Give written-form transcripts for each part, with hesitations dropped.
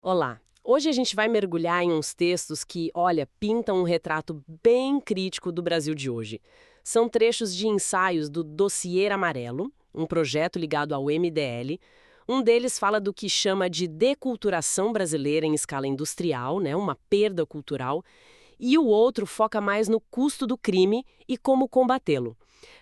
Olá! Hoje a gente vai mergulhar em uns textos que, olha, pintam um retrato bem crítico do Brasil de hoje. São trechos de ensaios do Dossiê Amarelo, um projeto ligado ao MDL. Um deles fala do que chama de deculturação brasileira em escala industrial, né, uma perda cultural, e o outro foca mais no custo do crime e como combatê-lo.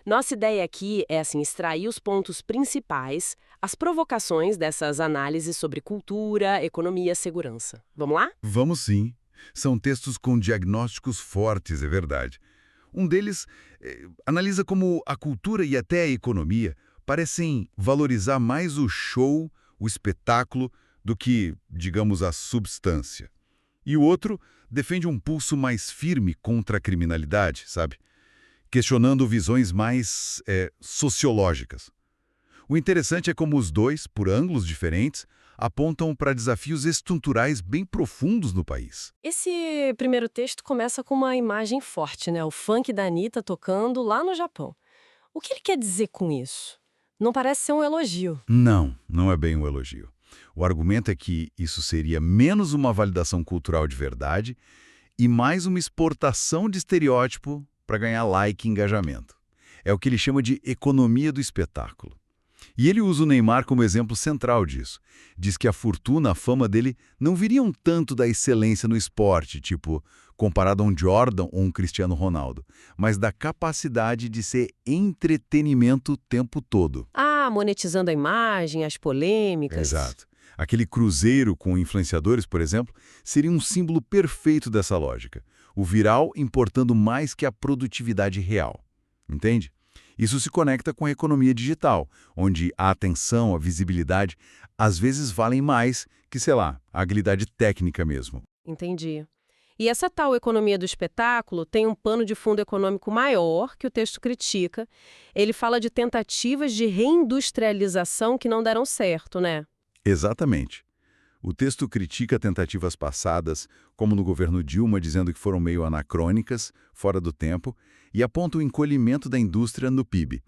Nossa ideia aqui é assim, extrair os pontos principais, as provocações dessas análises sobre cultura, economia e segurança. Vamos lá? Vamos sim. São textos com diagnósticos fortes, é verdade. Um deles analisa como a cultura e até a economia parecem valorizar mais o show, o espetáculo, do que, digamos, a substância. E o outro defende um pulso mais firme contra a criminalidade, sabe? Questionando visões mais sociológicas. O interessante é como os dois, por ângulos diferentes, apontam para desafios estruturais bem profundos no país. Esse primeiro texto começa com uma imagem forte, né? O funk da Anitta tocando lá no Japão. O que ele quer dizer com isso? Não parece ser um elogio. Não, não é bem um elogio. O argumento é que isso seria menos uma validação cultural de verdade e mais uma exportação de estereótipo para ganhar like e engajamento. É o que ele chama de economia do espetáculo. E ele usa o Neymar como exemplo central disso. Diz que a fortuna, a fama dele, não viriam tanto da excelência no esporte, tipo, comparado a um Jordan ou um Cristiano Ronaldo, mas da capacidade de ser entretenimento o tempo todo. Ah, monetizando a imagem, as polêmicas. Exato. Aquele cruzeiro com influenciadores, por exemplo, seria um símbolo perfeito dessa lógica. O viral importando mais que a produtividade real. Entende? Isso se conecta com a economia digital, onde a atenção, a visibilidade, às vezes valem mais que, sei lá, a habilidade técnica mesmo. Entendi. E essa tal economia do espetáculo tem um pano de fundo econômico maior que o texto critica. Ele fala de tentativas de reindustrialização que não deram certo, né? Exatamente. O texto critica tentativas passadas, como no governo Dilma, dizendo que foram meio anacrônicas, fora do tempo, e aponta o encolhimento da indústria no PIB.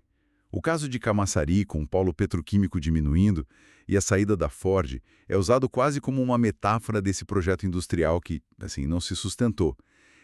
O caso de Camaçari, com o polo petroquímico diminuindo, e a saída da Ford, é usado quase como uma metáfora desse projeto industrial que, assim, não se sustentou.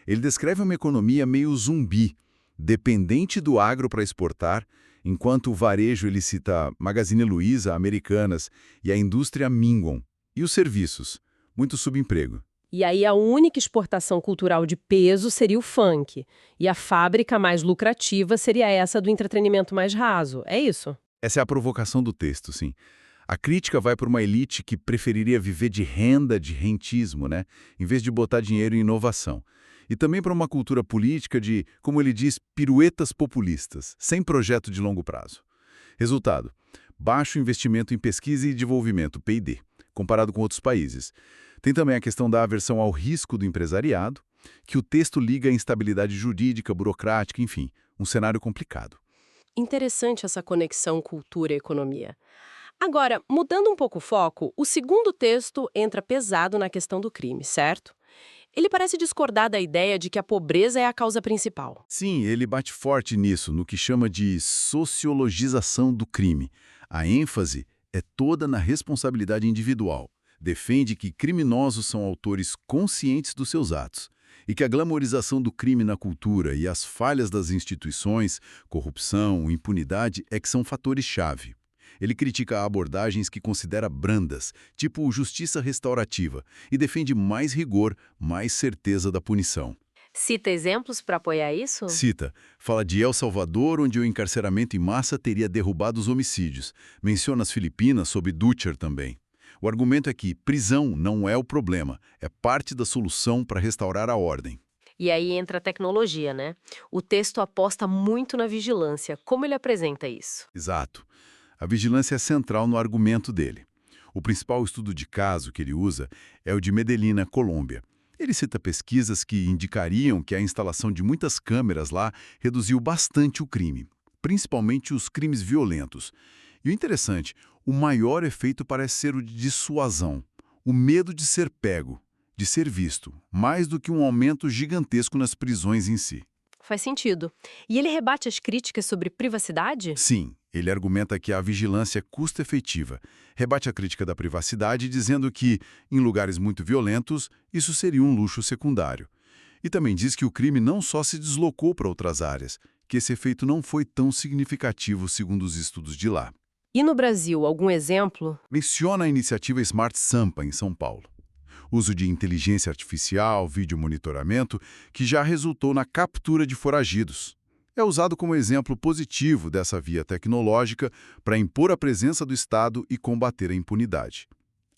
Ele descreve uma economia meio zumbi, dependente do agro para exportar, enquanto o varejo ele cita Magazine Luiza, Americanas e a indústria minguam. E os serviços? Muito subemprego. E aí a única exportação cultural de peso seria o funk. E a fábrica mais lucrativa seria essa do entretenimento mais raso. É isso? Essa é a provocação do texto, sim. A crítica vai para uma elite que preferiria viver de renda, de rentismo, né? Em vez de botar dinheiro em inovação. E também para uma cultura política de, como ele diz, piruetas populistas, sem projeto de longo prazo. Resultado: baixo investimento em pesquisa e desenvolvimento, P&D, comparado com outros países. Tem também a questão da aversão ao risco do empresariado, que o texto liga à instabilidade jurídica, burocrática, enfim, um cenário complicado. Interessante essa conexão cultura-economia. Agora, mudando um pouco o foco, o segundo texto entra pesado na questão do crime, certo? Ele parece discordar da ideia de que a pobreza é a causa principal. Sim, ele bate forte nisso, no que chama de sociologização do crime. A ênfase é toda na responsabilidade individual. Defende que criminosos são autores conscientes dos seus atos e que a glamorização do crime na cultura e as falhas das instituições, corrupção, impunidade, é que são fatores-chave. Ele critica abordagens que considera brandas, tipo justiça restaurativa, e defende mais rigor, mais certeza da punição. Cita exemplos para apoiar isso? Cita, fala de El Salvador, onde o encarceramento em massa teria derrubado os homicídios. Menciona as Filipinas, sob Dutcher também. O argumento é que prisão não é o problema, é parte da solução para restaurar a ordem. E aí entra a tecnologia, né? O texto aposta muito na vigilância. Como ele apresenta isso? Exato. A vigilância é central no argumento dele. O principal estudo de caso que ele usa é o de Medellín, na Colômbia. Ele cita pesquisas que indicariam que a instalação de muitas câmeras lá reduziu bastante o crime, principalmente os crimes violentos. E o interessante, o maior efeito parece ser o de dissuasão, o medo de ser pego, de ser visto, mais do que um aumento gigantesco nas prisões em si. Faz sentido. E ele rebate as críticas sobre privacidade? Sim, Ele argumenta que a vigilância é custo-efetiva, rebate a crítica da privacidade dizendo que, em lugares muito violentos, isso seria um luxo secundário. E também diz que o crime não só se deslocou para outras áreas, que esse efeito não foi tão significativo segundo os estudos de lá. E no Brasil, algum exemplo? Menciona a iniciativa Smart Sampa, em São Paulo. Uso de inteligência artificial, vídeo monitoramento, que já resultou na captura de foragidos. É usado como exemplo positivo dessa via tecnológica para impor a presença do Estado e combater a impunidade.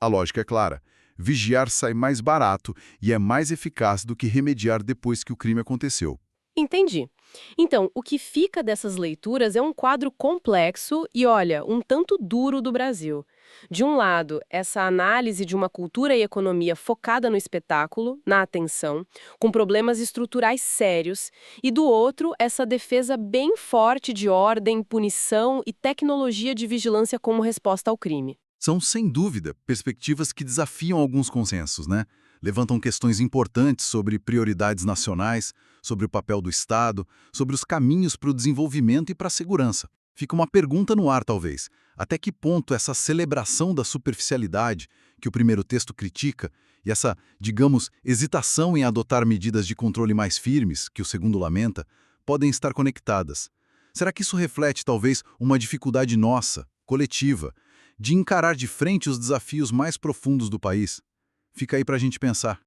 A lógica é clara: vigiar sai mais barato e é mais eficaz do que remediar depois que o crime aconteceu. Entendi. Então, o que fica dessas leituras é um quadro complexo e, olha, um tanto duro do Brasil. De um lado, essa análise de uma cultura e economia focada no espetáculo, na atenção, com problemas estruturais sérios, e do outro, essa defesa bem forte de ordem, punição e tecnologia de vigilância como resposta ao crime. São, sem dúvida, perspectivas que desafiam alguns consensos, né? Levantam questões importantes sobre prioridades nacionais, sobre o papel do Estado, sobre os caminhos para o desenvolvimento e para a segurança. Fica uma pergunta no ar, talvez. Até que ponto essa celebração da superficialidade, que o primeiro texto critica, e essa, digamos, hesitação em adotar medidas de controle mais firmes, que o segundo lamenta, podem estar conectadas? Será que isso reflete, talvez, uma dificuldade nossa, coletiva, de encarar de frente os desafios mais profundos do país? Fica aí para a gente pensar.